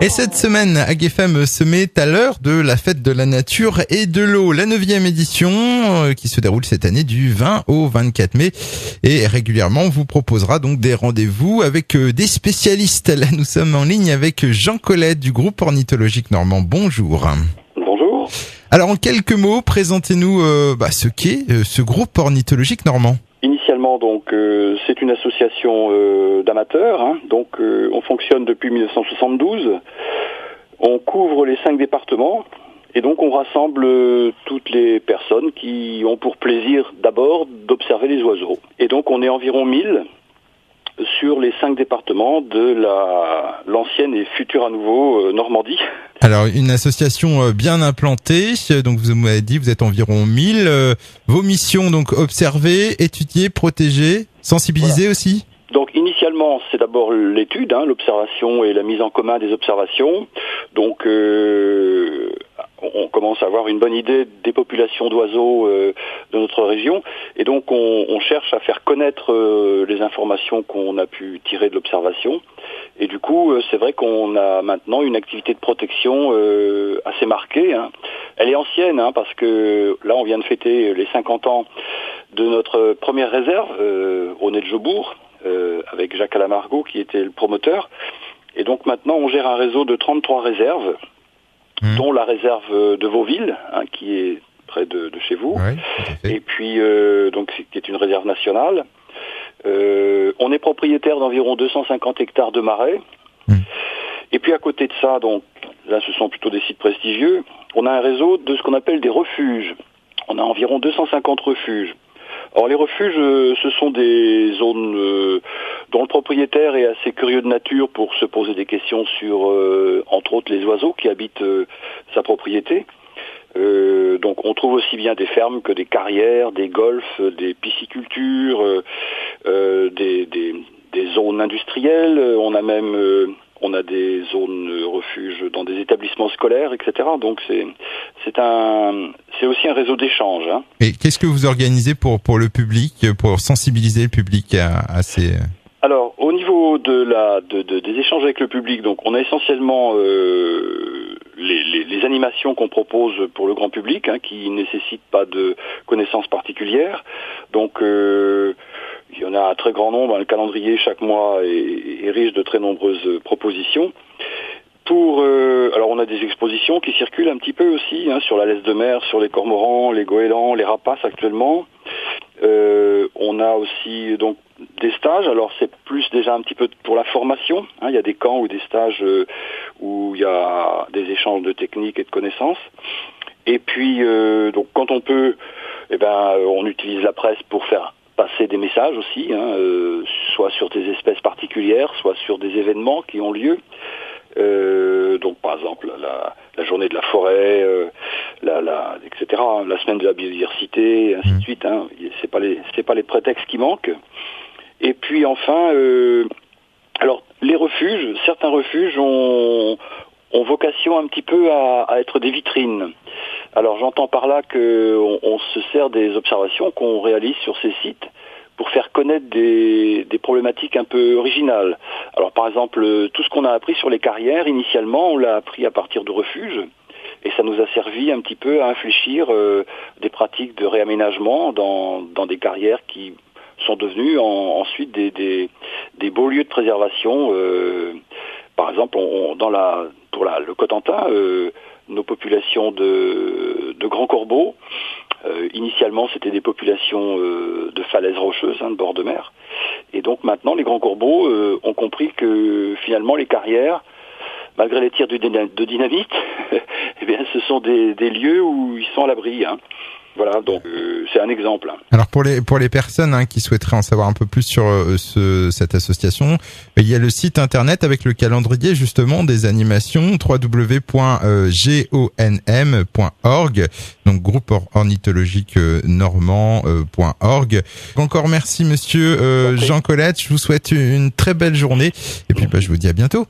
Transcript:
Et cette semaine, AgFM se met à l'heure de la fête de la nature et de l'eau, la 9e édition qui se déroule cette année du 20 au 24 mai. Et régulièrement, on vous proposera donc des rendez-vous avec des spécialistes. Là, nous sommes en ligne avec Jean Collet du groupe ornithologique normand. Bonjour. Bonjour. Alors, en quelques mots, présentez-nous ce qu'est ce groupe ornithologique normand. Initialement, donc, c'est une association d'amateurs. Donc, on fonctionne depuis 1972. On couvre les 5 départements. Et donc, on rassemble toutes les personnes qui ont pour plaisir d'abord d'observer les oiseaux. Et donc, on est environ 1000 sur les 5 départements de l'ancienne et future à nouveau Normandie. Alors, une association bien implantée, donc vous m'avez dit, vous êtes environ 1000. Vos missions, donc, observer, étudier, protéger, sensibiliser aussi ? Donc, initialement, c'est d'abord l'étude, l'observation et la mise en commun des observations. Donc, on commence à avoir une bonne idée des populations d'oiseaux de notre région. Et donc, on cherche à faire connaître les informations qu'on a pu tirer de l'observation. Et du coup, c'est vrai qu'on a maintenant une activité de protection assez marquée. Elle est ancienne, parce que là, on vient de fêter les 50 ans de notre première réserve au Nez de Jobourg, avec Jacques Alamargot qui était le promoteur. Et donc maintenant, on gère un réseau de 33 réserves, dont la réserve de Vauville, qui est près de chez vous, oui, et puis donc qui est une réserve nationale. On est propriétaire d'environ 250 hectares de marais. Et puis à côté de ça, donc là, ce sont plutôt des sites prestigieux. On a un réseau de ce qu'on appelle des refuges. On a environ 250 refuges. Alors les refuges, ce sont des zones dont le propriétaire est assez curieux de nature pour se poser des questions sur, entre autres, les oiseaux qui habitent sa propriété. Donc on trouve aussi bien des fermes que des carrières, des golfs, des piscicultures, des zones industrielles. On a même des zones refuges dans des établissements scolaires, etc. Donc c'est aussi un réseau d'échange. Et qu'est-ce que vous organisez pour le public, pour sensibiliser le public à ces... Alors, au niveau des échanges avec le public, donc on a essentiellement les animations qu'on propose pour le grand public, qui ne nécessitent pas de connaissances particulières. Donc, il y en a un très grand nombre. Le calendrier chaque mois est riche de très nombreuses propositions. Alors on a des expositions qui circulent un petit peu aussi sur la laisse de mer, sur les cormorans, les goélands, les rapaces actuellement. On a aussi donc des stages. Alors c'est plus déjà un petit peu pour la formation. Il y a des camps ou des stages où il y a des échanges de techniques et de connaissances. Et puis donc quand on peut, on utilise la presse pour faire passer des messages aussi, soit sur des espèces particulières, soit sur des événements qui ont lieu. Donc par exemple la journée de la forêt, etc. La semaine de la biodiversité, ainsi de suite. C'est pas les prétextes qui manquent. Et puis enfin, alors les refuges, certains refuges ont vocation un petit peu à être des vitrines. Alors j'entends par là qu'on se sert des observations qu'on réalise sur ces sites pour faire connaître des problématiques un peu originales. Alors par exemple, tout ce qu'on a appris sur les carrières, initialement, on l'a appris à partir de refuges, et ça nous a servi un petit peu à infléchir des pratiques de réaménagement dans des carrières qui sont devenues ensuite des beaux lieux de préservation. Par exemple, pour le Cotentin, nos populations de grands corbeaux, initialement, c'était des populations de falaises rocheuses, de bord de mer. Et donc maintenant, les grands corbeaux ont compris que finalement, les carrières, malgré les tirs de dynamite, ce sont des lieux où ils sont à l'abri. Voilà, donc c'est un exemple. Alors pour les personnes qui souhaiteraient en savoir un peu plus sur cette association, il y a le site internet avec le calendrier justement des animations www.gonm.org, donc groupe ornithologique normand.org. Encore merci monsieur Jean Collet, je vous souhaite une très belle journée et puis je vous dis à bientôt.